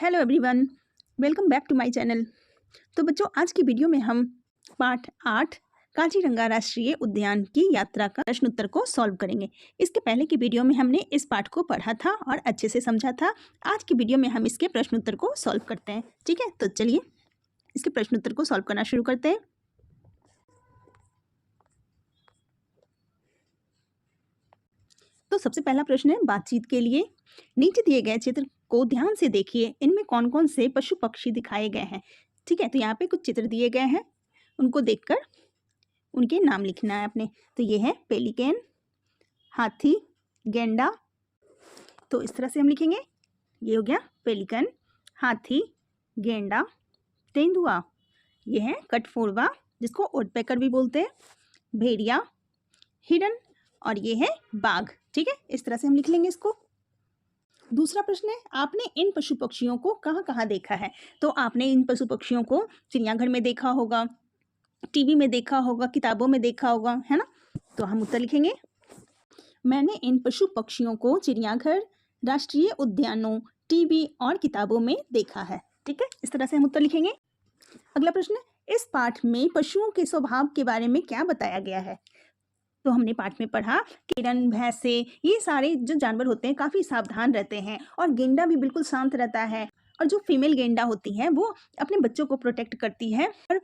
Hello everyone, welcome back to my channel. तो बच्चों, आज की वीडियो में हम पाठ 8 काजीरंगा राष्ट्रीय उद्यान की यात्रा का प्रश्न उत्तर को सॉल्व करेंगे। इसके पहले की वीडियो में हमने इस पाठ को पढ़ा था और अच्छे से समझा था। आज की वीडियो में हम इसके प्रश्न उत्तर को सॉल्व करते हैं। ठीक है, तो चलिए इसके प्रश्न उत्तर को सॉल्व करना शुरू करते हैं। तो सबसे पहला प्रश्न है बातचीत के लिए। नीचे दिए गए चित्र को ध्यान से देखिए, इनमें कौन कौन से पशु पक्षी दिखाए गए हैं। ठीक है, तो यहाँ पे कुछ चित्र दिए गए हैं, उनको देखकर उनके नाम लिखना है अपने। तो ये है पेलिकन, हाथी, गेंडा। तो इस तरह से हम लिखेंगे, ये हो गया पेलिकन, हाथी, गेंडा, तेंदुआ, ये है कठफोड़वा जिसको ओडपेकर भी बोलते हैं, भेड़िया, हिरन और ये है बाघ। ठीक है, इस तरह से हम लिख लेंगे इसको। दूसरा प्रश्न है, आपने इन पशु पक्षियों को कहाँ कहाँ देखा है। तो आपने इन पशु पक्षियों को चिड़ियाघर में देखा होगा, टीवी में देखा होगा, किताबों में देखा होगा, है ना। तो हम उत्तर लिखेंगे, मैंने इन पशु पक्षियों को चिड़ियाघर, राष्ट्रीय उद्यानों, टीवी और किताबों में देखा है। ठीक है, इस तरह से हम उत्तर लिखेंगे। अगला प्रश्न है, इस पाठ में पशुओं के स्वभाव के बारे में क्या बताया गया है। तो हमने पाठ में पढ़ा कि हिरन, भैंसे, ये सारे जो जानवर होते हैं काफ़ी सावधान रहते हैं और गेंडा भी बिल्कुल शांत रहता है। और जो फीमेल गेंडा होती है वो अपने बच्चों को प्रोटेक्ट करती है और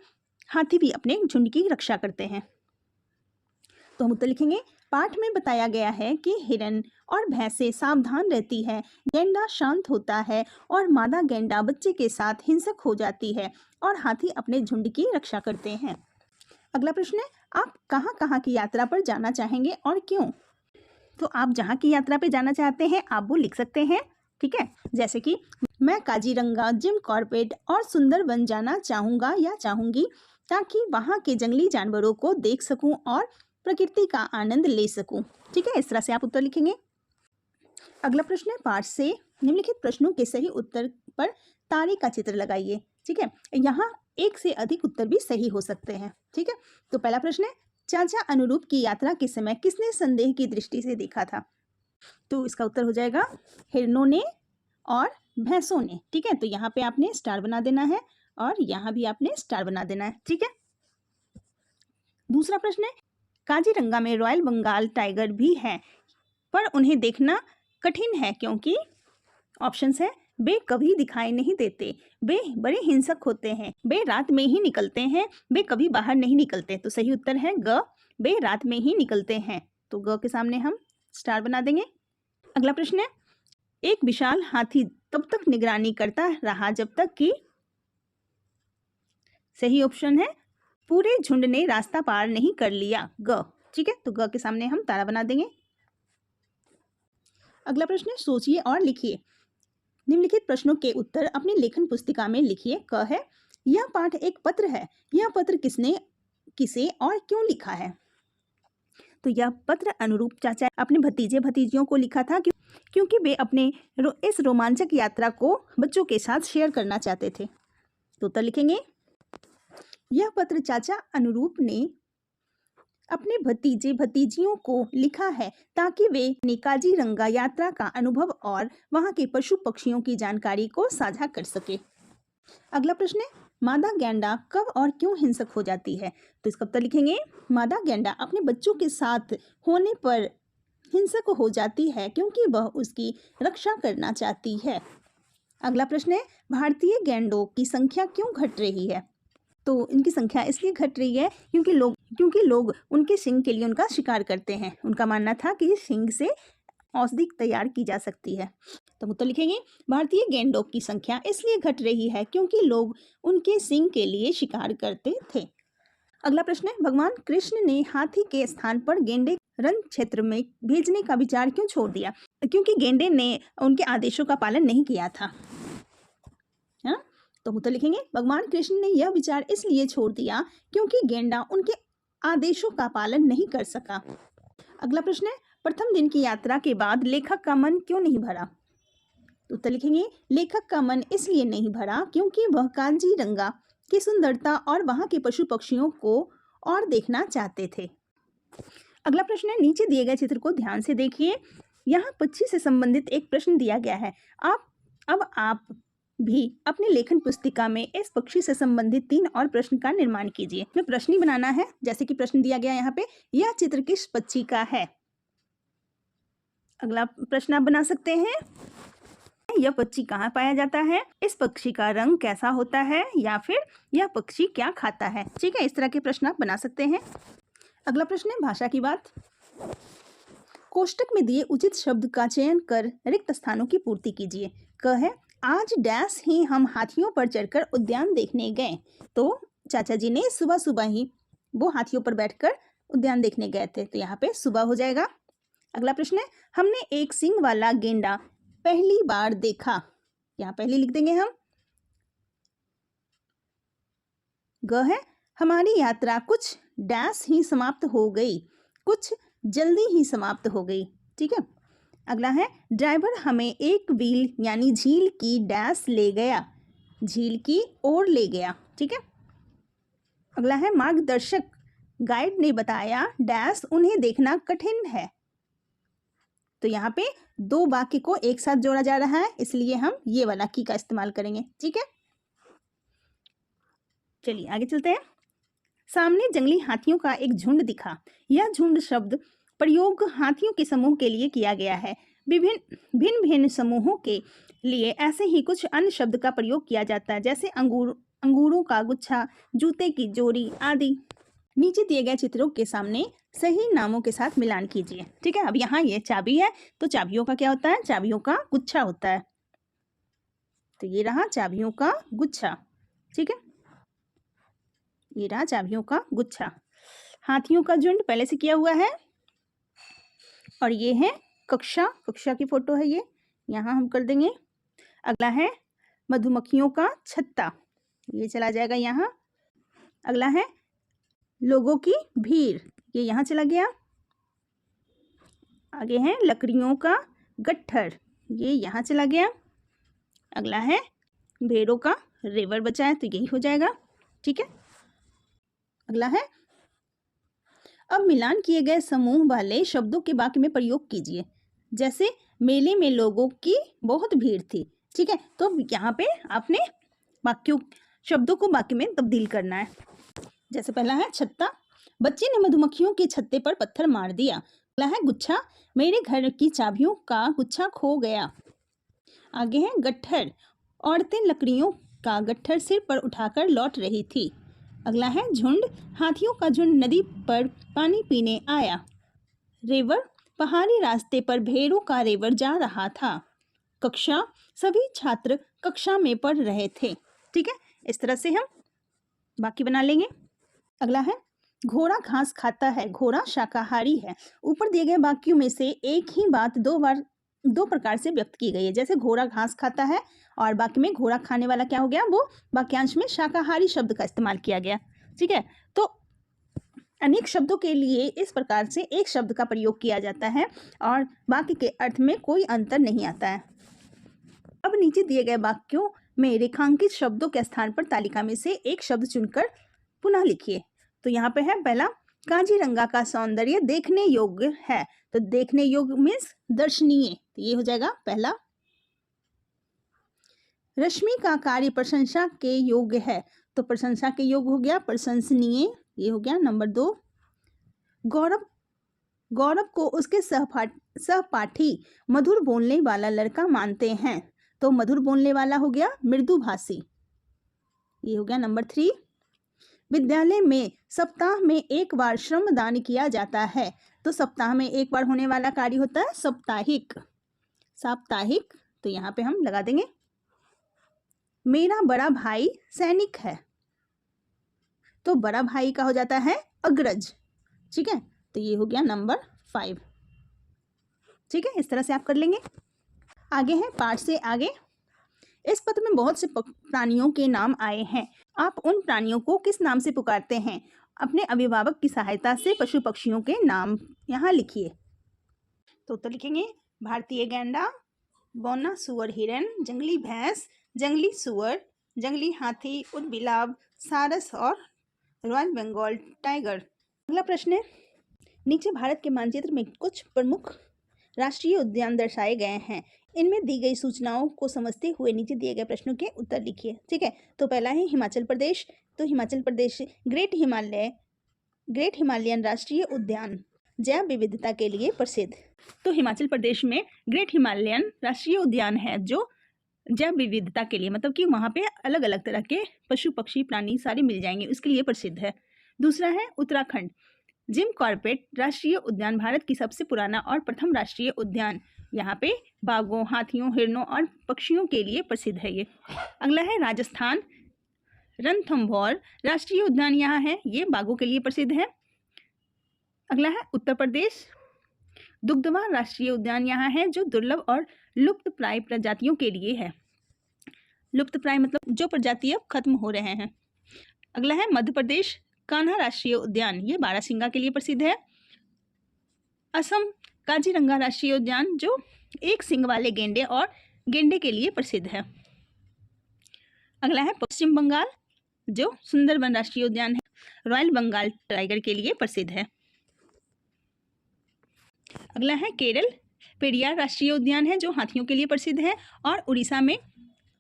हाथी भी अपने झुंड की रक्षा करते हैं। तो हम उत्तर लिखेंगे, पाठ में बताया गया है कि हिरन और भैंसे सावधान रहती है, गेंडा शांत होता है और मादा गेंडा बच्चे के साथ हिंसक हो जाती है और हाथी अपने झुंड की रक्षा करते हैं। अगला प्रश्न है, आप कहाँ कहाँ की यात्रा पर जाना चाहेंगे और क्यों। तो आप जहाँ की यात्रा पे जाना चाहते हैं आप वो लिख सकते हैं। ठीक है, जैसे कि मैं काजीरंगा, जिम कॉर्बेट और सुंदरबन जाना चाहूँगा या चाहूँगी ताकि वहाँ के जंगली जानवरों को देख सकूँ और प्रकृति का आनंद ले सकूँ। ठीक है, इस तरह से आप उत्तर लिखेंगे। अगला प्रश्न है, पाठ से निम्नलिखित प्रश्नों के सही उत्तर पर तारे का चित्र लगाइए। ठीक है, यहाँ एक से अधिक उत्तर भी सही हो सकते हैं। ठीक है, तो पहला प्रश्न है, चाचा अनुरूप की यात्रा के समय किसने संदेह की दृष्टि से देखा था। तो इसका उत्तर हो जाएगा हिरनों ने और भैंसों ने। ठीक है, तो यहाँ पे आपने स्टार बना देना है और यहाँ भी आपने स्टार बना देना है। ठीक है, दूसरा प्रश्न है, काजीरंगा में रॉयल बंगाल टाइगर भी है पर उन्हें देखना कठिन है क्योंकि ऑप्शंस है, वे कभी दिखाई नहीं देते, वे बड़े हिंसक होते हैं, वे रात में ही निकलते हैं, वे कभी बाहर नहीं निकलते। तो सही उत्तर है ग, वे रात में ही निकलते हैं। तो ग के सामने हम स्टार बना देंगे। अगला प्रश्न है, एक विशाल हाथी तब तक निगरानी करता रहा जब तक कि, सही ऑप्शन है, पूरे झुंड ने रास्ता पार नहीं कर लिया, ग। ठीक है, तो ग के सामने हम तारा बना देंगे। अगला प्रश्न है, सोचिए और लिखिए। निम्नलिखित प्रश्नों के उत्तर अपनी लेखन पुस्तिका में लिखिए। क है, यह पाठ एक पत्र है, यह पत्र किसने, किसे और क्यों लिखा है। तो यह पत्र अनुरूप चाचा अपने भतीजे भतीजियों को लिखा था क्योंकि वे अपने इस रोमांचक यात्रा को बच्चों के साथ शेयर करना चाहते थे। तो उत्तर लिखेंगे, यह पत्र चाचा अनुरूप ने अपने भतीजे भतीजियों को लिखा है ताकि वे काजीरंगा यात्रा का अनुभव और वहां के पशु पक्षियों की जानकारी को साझा कर सके। अगला प्रश्न है, मादा गेंडा कब और क्यों हिंसक हो जाती है। तो इसका उत्तर लिखेंगे, मादा गेंडा अपने बच्चों के साथ होने पर हिंसक हो जाती है क्योंकि वह उसकी रक्षा करना चाहती है। अगला प्रश्न है, भारतीय गेंडों की संख्या क्यों घट रही है। तो इनकी संख्या इसलिए घट रही है क्योंकि लोग उनके सींग के लिए उनका शिकार करते हैं। उनका मानना था कि सींग से औषधि तैयार की जा सकती है। तो उत्तर लिखेंगे, भारतीय गेंडों की संख्या इसलिए घट रही है क्योंकि लोग उनके सींग के लिए शिकार करते थे। अगला प्रश्न है, भगवान कृष्ण ने हाथी के स्थान पर गेंडे रण क्षेत्र में भेजने का विचार क्यों छोड़ दिया। क्योंकि गेंडे ने उनके आदेशों का पालन नहीं किया था, है ना। तो उत्तर लिखेंगे, भगवान कृष्ण ने यह विचार इसलिए छोड़ दिया क्योंकि गेंडा उनके आदेशों का पालन नहीं कर सका। अगला प्रश्न है, प्रथम दिन की यात्रा के बाद लेखक का मन क्यों नहीं भरा। तो उत्तर लिखेंगे, लेखक का मन इसलिए नहीं भरा क्योंकि वह काजीरंगा की सुंदरता और वहां के पशु पक्षियों को और देखना चाहते थे। अगला प्रश्न है, नीचे दिए गए चित्र को ध्यान से देखिए। यहाँ पक्षी से संबंधित एक प्रश्न दिया गया है। अब आप भी अपनी लेखन पुस्तिका में इस पक्षी से संबंधित 3 और प्रश्न का निर्माण कीजिए। में प्रश्न ही बनाना है। जैसे कि प्रश्न दिया गया यहाँ पे, यह चित्र किस पक्षी का है? अगला प्रश्न आप बना सकते हैं, यह पक्षी कहाँ पाया जाता है? इस पक्षी का रंग कैसा होता है? या फिर यह पक्षी क्या खाता है? ठीक है, इस तरह के प्रश्न आप बना सकते हैं। अगला प्रश्न है भाषा की बात। कोष्टक में दिए उचित शब्द का चयन कर रिक्त स्थानों की पूर्ति कीजिए। क है, आज डैश ही हम हाथियों पर चढ़कर उद्यान देखने गए। तो चाचा जी ने सुबह सुबह ही वो हाथियों पर बैठकर उद्यान देखने गए थे, तो यहाँ पे सुबह हो जाएगा। अगला प्रश्न है, हमने एक सींग वाला गेंडा पहली बार देखा। यहाँ पहली लिख देंगे हम। ग है, हमारी यात्रा कुछ डैश ही समाप्त हो गई, कुछ जल्दी ही समाप्त हो गई। ठीक है। अगला है, ड्राइवर हमें एक व्हील यानी झील की डैश ले गया, झील की ओर ले गया। ठीक है। अगला है, मार्गदर्शक गाइड ने बताया डैश उन्हें देखना कठिन है। तो यहाँ पे 2 वाक्य को एक साथ जोड़ा जा रहा है, इसलिए हम ये वाला की का इस्तेमाल करेंगे। ठीक है, चलिए आगे चलते हैं। सामने जंगली हाथियों का एक झुंड दिखा। यह झुंड शब्द प्रयोग हाथियों के समूह के लिए किया गया है। भिन्न भिन्न समूहों के लिए ऐसे ही कुछ अन्य शब्द का प्रयोग किया जाता है, जैसे अंगूरों का गुच्छा, जूते की जोड़ी आदि। नीचे दिए गए चित्रों के सामने सही नामों के साथ मिलान कीजिए। ठीक है। अब यहाँ ये चाबी है, तो चाबियों का क्या होता है? चाबियों का गुच्छा होता है। तो ये रहा चाबियों का गुच्छा। ठीक है, ये रहा चाबियों का गुच्छा। हाथियों का झुंड पहले से किया हुआ है। और ये है कक्षा, कक्षा की फोटो है ये, यहाँ हम कर देंगे। अगला है मधुमक्खियों का छत्ता, ये चला जाएगा यहाँ। अगला है लोगों की भीड़, ये यहाँ चला गया। आगे है लकड़ियों का गट्ठर, ये यहाँ चला गया। अगला है भेड़ों का रेवड़ बचा है, तो यही हो जाएगा। ठीक है। अगला है, अब मिलान किए गए समूह वाले शब्दों के वाक्य में प्रयोग कीजिए। जैसे मेले में लोगों की बहुत भीड़ थी। ठीक है, तो यहाँ पे आपने वाक्यों शब्दों को वाक्य में तब्दील करना है। जैसे पहला है छत्ता, बच्चे ने मधुमक्खियों के छत्ते पर पत्थर मार दिया। अगला है गुच्छा, मेरे घर की चाबियों का गुच्छा खो गया। आगे है गट्ठर, औरतें लकड़ियों का गट्ठर सिर पर उठाकर लौट रही थी। अगला है झुंड, हाथियों का झुंड नदी पर पानी पीने आया। रेवड़, पहाड़ी रास्ते पर भेड़ों का रेवड़ जा रहा था। कक्षा, सभी छात्र कक्षा में पढ़ रहे थे। ठीक है, इस तरह से हम बाकी बना लेंगे। अगला है घोड़ा घास खाता है, घोड़ा शाकाहारी है। ऊपर दिए गए वाक्यों में से एक ही बात दो प्रकार से व्यक्त की गई है। जैसे घोड़ा घास खाता है और बाकी में घोड़ा खाने वाला क्या हो गया, वो वाक्यांश में शाकाहारी शब्द का इस्तेमाल किया गया। ठीक है, तो अनेक शब्दों के लिए इस प्रकार से एक शब्द का प्रयोग किया जाता है और वाक्य के अर्थ में कोई अंतर नहीं आता है। अब नीचे दिए गए वाक्यों में रेखांकित शब्दों के स्थान पर तालिका में से एक शब्द चुनकर पुनः लिखिए। तो यहाँ पे है पहला, काजीरंगा का सौंदर्य देखने योग्य है। तो देखने योग्य मीन्स दर्शनीय, तो ये हो जाएगा पहला। रश्मि का कार्य प्रशंसा के योग्य है, तो प्रशंसा के योग्य हो गया प्रशंसनीय, ये हो गया नंबर 2। गौरव को उसके सहपाठी मधुर बोलने वाला लड़का मानते हैं, तो मधुर बोलने वाला हो गया मृदुभाषी, ये हो गया नंबर 3। विद्यालय में सप्ताह में एक बार श्रमदान किया जाता है, तो सप्ताह में एक बार होने वाला कार्य होता है साप्ताहिक, साप्ताहिक, तो यहाँ पे हम लगा देंगे। मेरा बड़ा भाई सैनिक है, तो बड़ा भाई का हो जाता है अग्रज। ठीक है, तो ये हो गया नंबर 5। ठीक है, इस तरह से आप कर लेंगे। आगे है पाठ से आगे। इस पत्र में बहुत से प्राणियों के नाम आए हैं। आप उन प्राणियों को किस नाम से पुकारते हैं? अपने अभिभावक की सहायता से पशु पक्षियों के नाम यहाँ लिखिए। तो लिखेंगे भारतीय गैंडा, बौना सुअर हिरन, जंगली भैंस, जंगली सुअर, जंगली हाथी, उदबिलाव, सारस और रॉयल बंगाल टाइगर। अगला प्रश्न है, नीचे भारत के मानचित्र में कुछ प्रमुख राष्ट्रीय उद्यान दर्शाए गए हैं। इनमें दी गई सूचनाओं को समझते हुए नीचे दिए गए प्रश्नों के उत्तर लिखिए। ठीक है, तो पहला है हिमाचल प्रदेश। तो हिमाचल प्रदेश ग्रेट हिमालयन राष्ट्रीय उद्यान जैव विविधता के लिए प्रसिद्ध। तो हिमाचल प्रदेश में ग्रेट हिमालयन राष्ट्रीय उद्यान है जो जैव विविधता के लिए, मतलब कि वहाँ पे अलग अलग तरह के पशु पक्षी प्राणी सारे मिल जाएंगे, उसके लिए प्रसिद्ध है। दूसरा है उत्तराखंड जिम कॉर्बेट राष्ट्रीय उद्यान भारत की सबसे पुराना और प्रथम राष्ट्रीय उद्यान। यहाँ पे बाघों, हाथियों, हिरणों और पक्षियों के लिए प्रसिद्ध है ये। अगला है राजस्थान रणथंभौर राष्ट्रीय उद्यान यहाँ है, ये बाघों के लिए प्रसिद्ध है। अगला है उत्तर प्रदेश दुग्धवा राष्ट्रीय उद्यान यहाँ है जो दुर्लभ और लुप्त प्राय प्रजातियों के लिए है। लुप्त प्राय मतलब जो प्रजाति अब खत्म हो रहे हैं। अगला है मध्य प्रदेश कान्हा राष्ट्रीय उद्यान, ये बारहसिंगा के लिए प्रसिद्ध है। असम काजीरंगा राष्ट्रीय उद्यान जो एक सींग वाले गेंडे और गेंडे के लिए प्रसिद्ध है। अगला है पश्चिम बंगाल जो सुंदरबन राष्ट्रीय उद्यान है, रॉयल बंगाल टाइगर के लिए प्रसिद्ध है। अगला है केरल पेरियार राष्ट्रीय उद्यान है जो हाथियों के लिए प्रसिद्ध है। और उड़ीसा में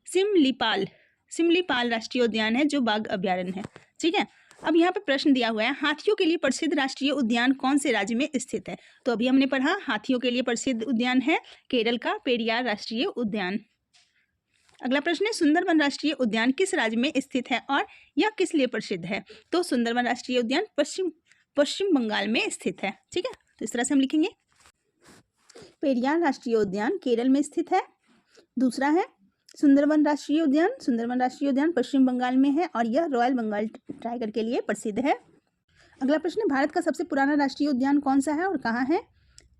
सिमलीपाल राष्ट्रीय उद्यान है जो बाघ अभ्यारण्य है। ठीक है, अब यहाँ पे प्रश्न दिया हुआ है हाथियों के लिए प्रसिद्ध राष्ट्रीय उद्यान कौन से राज्य में स्थित है। तो अभी हमने पढ़ा हाथियों के लिए प्रसिद्ध उद्यान है केरल का पेरियार राष्ट्रीय उद्यान। अगला प्रश्न है सुंदरबन राष्ट्रीय उद्यान किस राज्य में स्थित है और यह किस लिए प्रसिद्ध है। तो सुंदरबन राष्ट्रीय उद्यान पश्चिम बंगाल में स्थित है। ठीक है, तो इस तरह से हम लिखेंगे। पेरियार राष्ट्रीय उद्यान केरल में स्थित है। दूसरा है सुंदरबन राष्ट्रीय उद्यान पश्चिम बंगाल में है और यह रॉयल बंगाल टाइगर के लिए प्रसिद्ध है। अगला प्रश्न है भारत का सबसे पुराना राष्ट्रीय उद्यान कौन सा है और कहाँ है।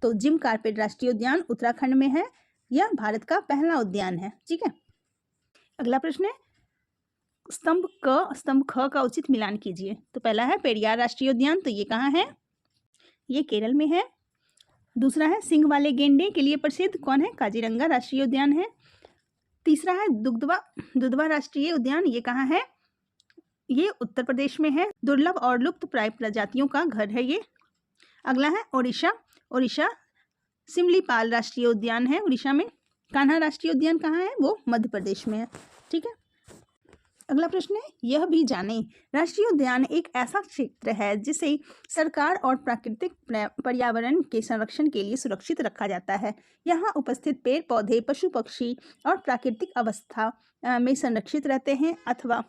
तो जिम कॉर्बेट राष्ट्रीय उद्यान उत्तराखंड में है, यह भारत का पहला उद्यान है। ठीक है, अगला प्रश्न है स्तंभ ख का उचित मिलान कीजिए। तो पहला है पेरियार राष्ट्रीय उद्यान, तो ये कहाँ है, ये केरल में है। दूसरा है सिंग वाले गेंडे के लिए प्रसिद्ध कौन है, काजीरंगा राष्ट्रीय उद्यान है। तीसरा है दुधवा राष्ट्रीय उद्यान, ये कहाँ है, ये उत्तर प्रदेश में है, दुर्लभ और लुप्त प्राय प्रजातियों का घर है ये। अगला है ओडिशा सिमलीपाल राष्ट्रीय उद्यान है उड़ीसा में। कान्हा राष्ट्रीय उद्यान कहाँ है, वो मध्य प्रदेश में है। ठीक है, अगला प्रश्न है यह भी जानें राष्ट्रीय उद्यान एक ऐसा क्षेत्र है जिसे सरकार और प्राकृतिक पर्यावरण के संरक्षण के लिए सुरक्षित रखा जाता है। यहाँ उपस्थित पेड़ पौधे पशु पक्षी और प्राकृतिक अवस्था में संरक्षित रहते हैं अथवा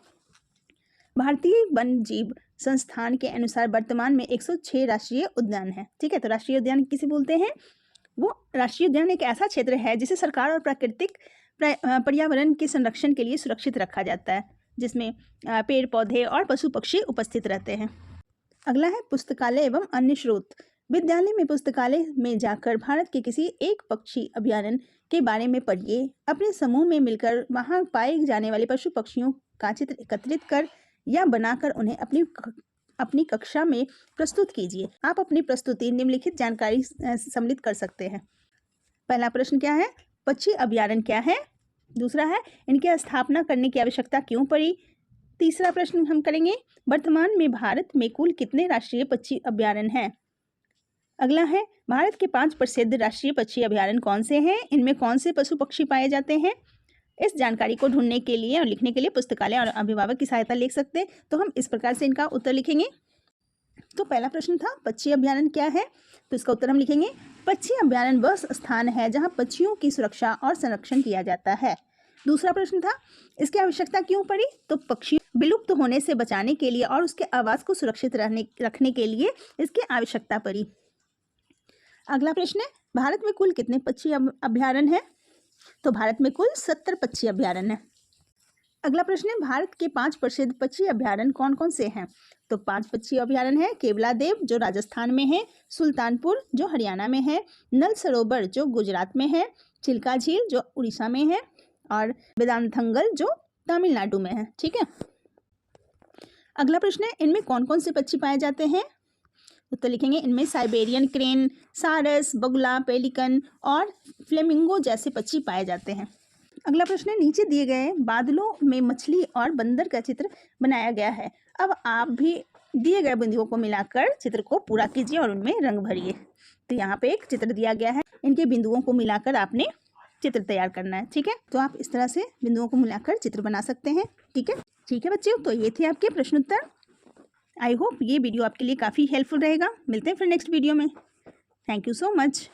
भारतीय वन जीव संस्थान के अनुसार वर्तमान में 106 राष्ट्रीय उद्यान है। ठीक है, तो राष्ट्रीय उद्यान किसे बोलते हैं, वो राष्ट्रीय उद्यान एक ऐसा क्षेत्र है जिसे सरकार और प्राकृतिक पर्यावरण के संरक्षण के लिए सुरक्षित रखा जाता है, जिसमें पेड़ पौधे और पशु पक्षी उपस्थित रहते हैं। अगला है पुस्तकालय एवं अन्य स्रोत। विद्यालय में पुस्तकालय में जाकर भारत के किसी एक पक्षी अभ्यारण्य के बारे में पढ़िए। अपने समूह में मिलकर वहां पाए जाने वाले पशु पक्षियों का चित्र एकत्रित कर या बनाकर उन्हें अपनी कक्षा में प्रस्तुत कीजिए। आप अपनी प्रस्तुति निम्नलिखित जानकारी सम्मिलित कर सकते हैं। पहला प्रश्न क्या है, पक्षी अभ्यारण्य क्या है। दूसरा है इनकी स्थापना करने की आवश्यकता क्यों पड़ी। तीसरा प्रश्न हम करेंगे वर्तमान में भारत में कुल कितने राष्ट्रीय पक्षी अभ्यारण्य हैं। अगला है भारत के 5 प्रसिद्ध राष्ट्रीय पक्षी अभ्यारण्य कौन से हैं, इनमें कौन से पशु पक्षी पाए जाते हैं। इस जानकारी को ढूंढने के लिए और लिखने के लिए पुस्तकालय और अभिभावक की सहायता ले सकते हैं। तो हम इस प्रकार से इनका उत्तर लिखेंगे। तो पहला प्रश्न था पक्षी अभ्यारण्य क्या है, तो इसका उत्तर हम लिखेंगे पक्षी अभ्यारण्य वह स्थान है जहां पक्षियों की सुरक्षा और संरक्षण किया जाता है। दूसरा प्रश्न था इसकी आवश्यकता क्यों पड़ी, तो पक्षी विलुप्त होने से बचाने के लिए और उसके आवास को सुरक्षित रखने के लिए इसकी आवश्यकता पड़ी। अगला प्रश्न है भारत में कुल कितने पक्षी अभ्यारण्य हैं, तो भारत में कुल 70 पक्षी अभ्यारण्य हैं। अगला प्रश्न है भारत के 5 प्रसिद्ध पक्षी अभ्यारण्य कौन कौन से हैं, तो 5 पक्षी अभ्यारण्य है केवलादेव जो राजस्थान में है, सुल्तानपुर जो हरियाणा में है, नल सरोवर जो गुजरात में है, चिल्का झील जो उड़ीसा में है और वेदांतंगल जो तमिलनाडु में है। ठीक है, अगला प्रश्न है इनमें कौन कौन से पक्षी पाए जाते हैं, उत्तर लिखेंगे इनमें साइबेरियन क्रेन, सारस, बगुला, पेलिकन और फ्लेमिंगो जैसे पक्षी पाए जाते हैं। अगला प्रश्न है नीचे दिए गए बादलों में मछली और बंदर का चित्र बनाया गया है। अब आप भी दिए गए बिंदुओं को मिलाकर चित्र को पूरा कीजिए और उनमें रंग भरिए। तो यहाँ पे एक चित्र दिया गया है, इनके बिंदुओं को मिलाकर आपने चित्र तैयार करना है। ठीक है, तो आप इस तरह से बिंदुओं को मिलाकर चित्र बना सकते हैं। ठीक है बच्चों, तो ये थे आपके प्रश्न उत्तर। आई होप ये वीडियो आपके लिए काफ़ी हेल्पफुल रहेगा। मिलते हैं फिर नेक्स्ट वीडियो में। Thank you so much.